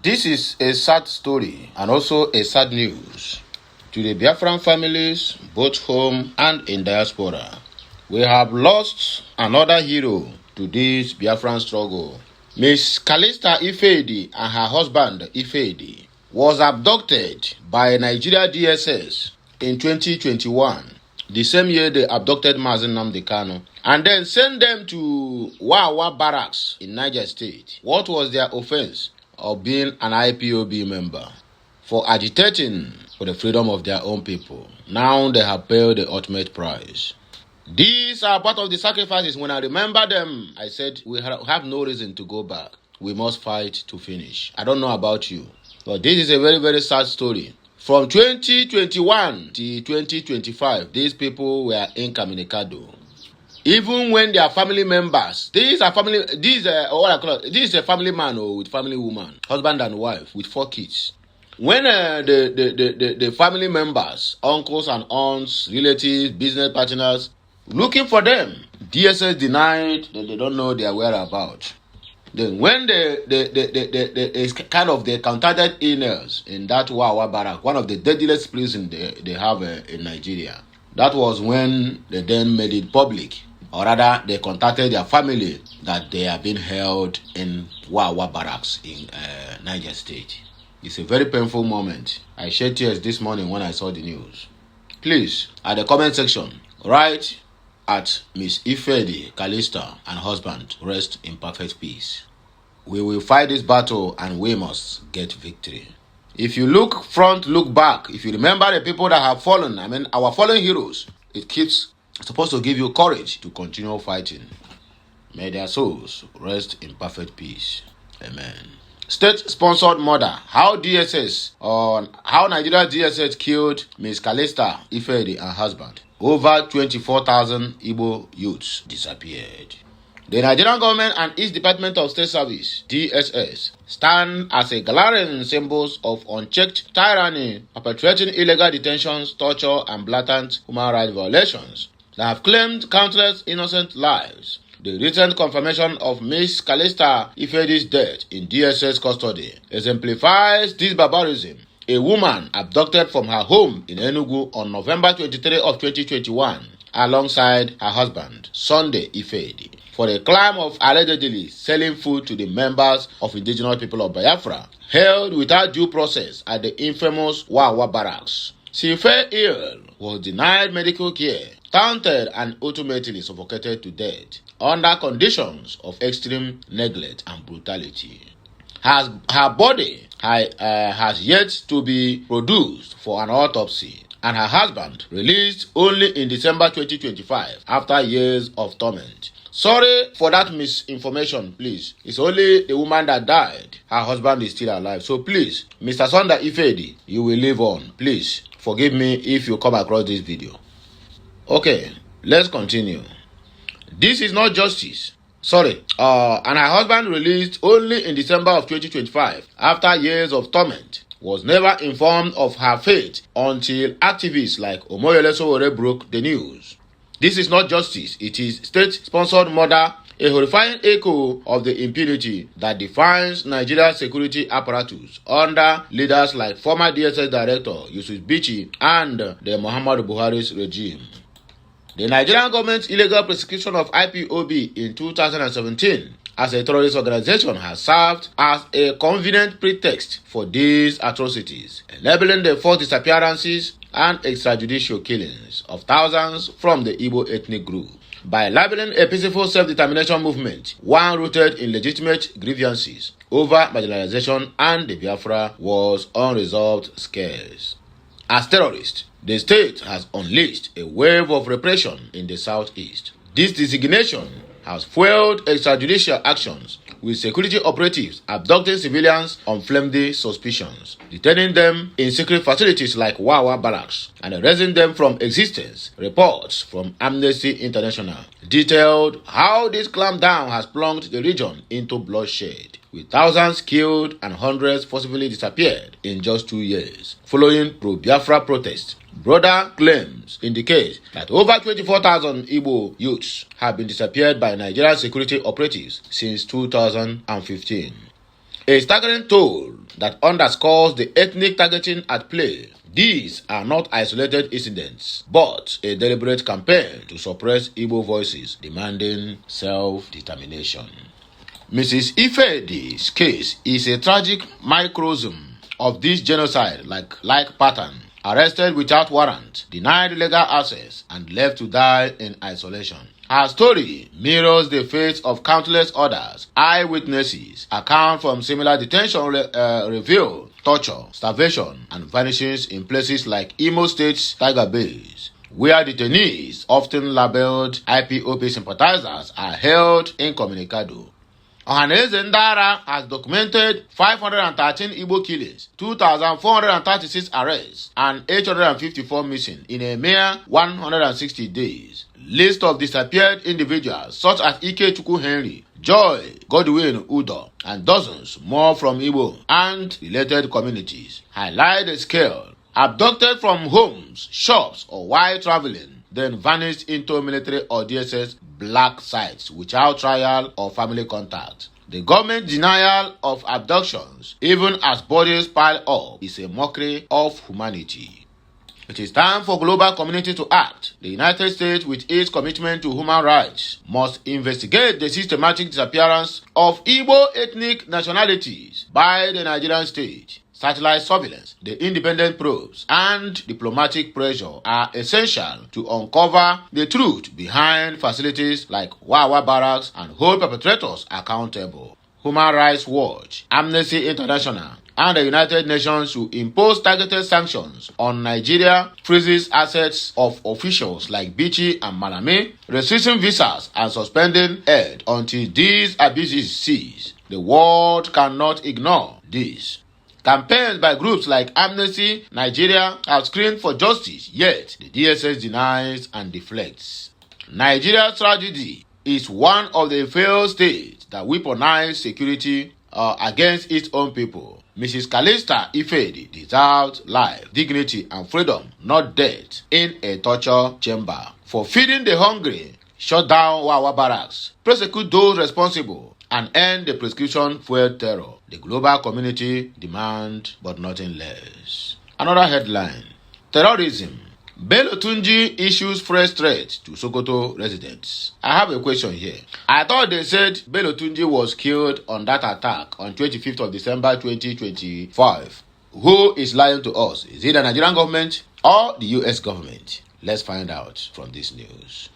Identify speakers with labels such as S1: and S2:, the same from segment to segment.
S1: This is a sad story and also a sad news to the Biafran families, both home and in diaspora. We have lost another hero to this Biafran struggle. Miss Calista Ifedi and her husband Ifedi was abducted by Nigeria DSS in 2021, the same year they abducted Mazen Nnamdi Kanu, and then sent them to Wawa Barracks in Niger State. What was their offense of being an IPOB member? For agitating for the freedom of their own people. Now they have paid the ultimate price. These are part of the sacrifices. When I remember them, I said we have no reason to go back. We must fight to finish. I don't know about you, but this is a very, very sad story. From 2021 to 2025, these people were incommunicado. Even when their family members, this is a family man or with family woman, husband and wife with 4 kids. When the family members, uncles and aunts, relatives, business partners, looking for them, DSS denied that they don't know their whereabouts. Then when they contacted emails in that Wawa Barrack, one of the deadliest prisons they have in Nigeria, that was when they then made it public. Or rather, they contacted their family that they are being held in Wawa Barracks in Niger State. It's a very painful moment. I shed tears this morning when I saw the news. Please, at the comment section, write at Miss Ifedi, Calista, and husband, rest in perfect peace. We will fight this battle and we must get victory. If you look front, look back. If you remember the people that have fallen, our fallen heroes, it's supposed to give you courage to continue fighting. May their souls rest in perfect peace. Amen. State-sponsored murder. How Nigeria DSS killed Miss Calista Ifedi and husband. Over 24,000 Igbo youths disappeared. The Nigerian government and its Department of State Service, DSS, stand as a glaring symbols of unchecked tyranny, perpetrating illegal detentions, torture, and blatant human rights violations that have claimed countless innocent lives. The recent confirmation of Miss Calista Ifedi's death in DSS custody exemplifies this barbarism. A woman abducted from her home in Enugu on November 23 of 2021 alongside her husband, Sunday Ifedi, for the crime of allegedly selling food to the members of indigenous people of Biafra, held without due process at the infamous Wawa Barracks. She fell ill, was denied medical care, taunted and ultimately suffocated to death under conditions of extreme neglect and brutality. Her body has yet to be produced for an autopsy, and her husband released only in December 2025 after years of torment. Sorry for that misinformation, please. It's only the woman that died. Her husband is still alive. So please, Mr. Sunday Ifedi, you will live on. Please, forgive me if you come across this video. Okay, let's continue. This is not justice. And her husband released only in December of 2025 after years of torment, was never informed of her fate until activists like Omoyele Sowore broke the news. This is not justice. It is state-sponsored murder, a horrifying echo of the impunity that defines Nigeria's security apparatus under leaders like former DSS Director Yusuf Bichi and the Muhammadu Buhari's regime. The Nigerian government's illegal prosecution of IPOB in 2017 as a terrorist organization has served as a convenient pretext for these atrocities, enabling the forced disappearances and extrajudicial killings of thousands from the Igbo ethnic group. By labeling a peaceful self-determination movement, one rooted in legitimate grievances over marginalization and the Biafra was unresolved scares. As terrorists, the state has unleashed a wave of repression in the southeast. This designation has fueled extrajudicial actions, with security operatives abducting civilians on flimsy suspicions, detaining them in secret facilities like Wawa Barracks, and erasing them from existence. Reports from Amnesty International detailed how this clampdown has plunged the region into bloodshed, with thousands killed and hundreds forcibly disappeared in just 2 years, following pro-Biafra protests. Broader claims indicate that over 24,000 Igbo youths have been disappeared by Nigerian security operatives since 2015. A staggering toll that underscores the ethnic targeting at play. These are not isolated incidents, but a deliberate campaign to suppress Igbo voices demanding self-determination. Mrs. Ifedi's case is a tragic microcosm of this genocide-like pattern. Arrested without warrant, denied legal access, and left to die in isolation. Her story mirrors the fate of countless others. Eyewitnesses account from similar detention reveal torture, starvation, and vanishings in places like Imo State's Tiger Base, where detainees, often labeled IPOB sympathizers, are held incommunicado. Ohaneze Ndara has documented 513 Igbo killings, 2,436 arrests, and 854 missing in a mere 160 days. List of disappeared individuals such as Ike Chukwu Henry, Joy Godwin Udo, and dozens more from Igbo and related communities highlight the scale. Abducted from homes, shops, or while traveling, then vanished into military or DSS black sites without trial or family contact. The government denial of abductions, even as bodies pile up, is a mockery of humanity. It is time for global community to act. The United States, with its commitment to human rights, must investigate the systematic disappearance of Igbo ethnic nationalities by the Nigerian state. Satellite surveillance, the independent probes, and diplomatic pressure are essential to uncover the truth behind facilities like Wawa Barracks and hold perpetrators accountable. Human Rights Watch, Amnesty International, and the United Nations should impose targeted sanctions on Nigeria, freezes assets of officials like Bichi and Malame, restricting visas and suspending aid until these abuses cease. The world cannot ignore this. Campaigns by groups like Amnesty Nigeria have screamed for justice, yet the DSS denies and deflects. Nigeria's tragedy is one of the failed states that weaponize security against its own people. Mrs. Calista Ifedi deserved life, dignity, and freedom, not death, in a torture chamber. For feeding the hungry, shut down Wawa Barracks, prosecute those responsible, and end the prescription fuel terror. The global community demand but nothing less. Another headline: terrorism. Bello Tunji issues fresh threat to Sokoto residents. I have a question here. I thought they said Bello Tunji was killed on that attack on 25th of December 2025. Who is lying to us? Is it the Nigerian government or the US government? Let's find out from this news.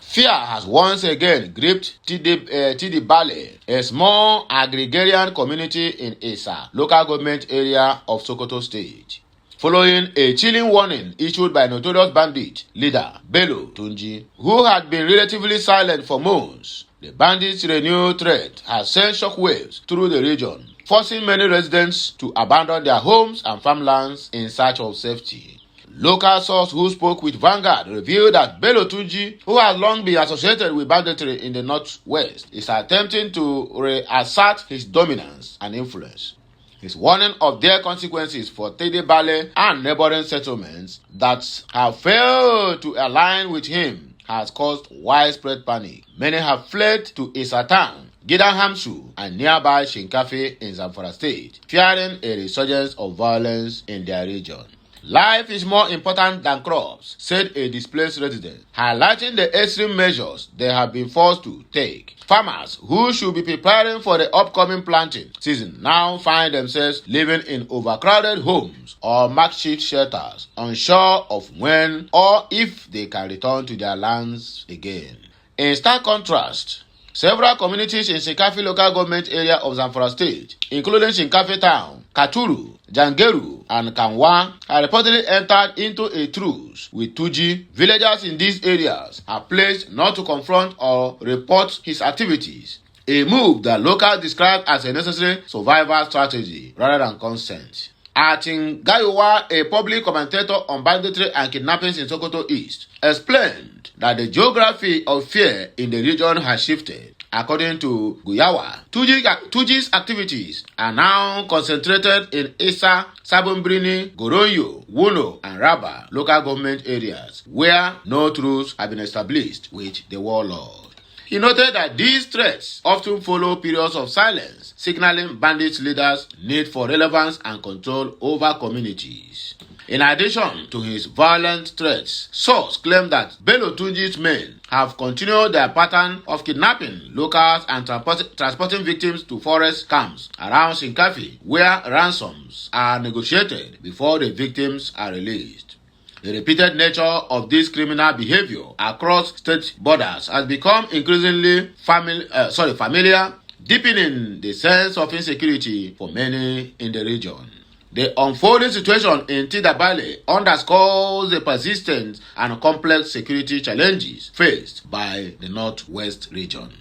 S1: Fear has once again gripped Tidibale, a small agrarian community in Esa, local government area of Sokoto State, following a chilling warning issued by notorious bandit leader Bello Tunji, who had been relatively silent for months. The bandits' renewed threat has sent shockwaves through the region, forcing many residents to abandon their homes and farmlands in search of safety. Local source who spoke with Vanguard revealed that Bello Tunji, who has long been associated with banditry in the northwest, is attempting to reassert his dominance and influence. His warning of their consequences for Tidibale and neighboring settlements that have failed to align with him has caused widespread panic. Many have fled to Esa town, Gidan Hamsu, and nearby Shinkafi in Zamfara State, fearing a resurgence of violence in their region. Life is more important than crops, said a displaced resident, highlighting the extreme measures they have been forced to take. Farmers who should be preparing for the upcoming planting season now find themselves living in overcrowded homes or makeshift shelters, unsure of when or if they can return to their lands again. In stark contrast, several communities in Shinkafi local government area of Zamfara State, including Shinkafi town, Katuru, Jangeru, and Kanwa, have reportedly entered into a truce with Tuji. Villagers in these areas are pledged not to confront or report his activities, a move that locals described as a necessary survival strategy rather than consent. Atin Gayowa, a public commentator on banditry and kidnappings in Sokoto East, explained that the geography of fear in the region has shifted. According to Guyawa, Tuji's activities are now concentrated in Esa, Sabumbrini, Goronyo, Wuno, and Raba local government areas, where no truce have been established with the warlord. He noted that these threats often follow periods of silence, signaling bandit leaders' need for relevance and control over communities. In addition to his violent threats, sources claim that Bello Tunji's men have continued their pattern of kidnapping locals and transporting victims to forest camps around Shinkafi, where ransoms are negotiated before the victims are released. The repeated nature of this criminal behavior across state borders has become increasingly familiar, deepening the sense of insecurity for many in the region. The unfolding situation in Tidabale underscores the persistent and complex security challenges faced by the Northwest region.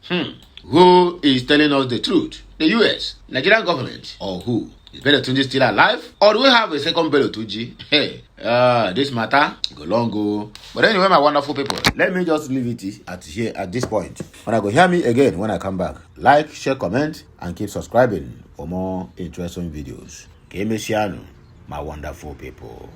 S1: Who is telling us the truth? The US, Nigerian government, or who? Is Bello Tunji still alive? Or do we have a second Bello Tunji? This matter go long go. But anyway, my wonderful people, let me just leave it at this point. When I go hear me again when I come back, like, share, comment, and keep subscribing for more interesting videos. Kemesiano, my wonderful people.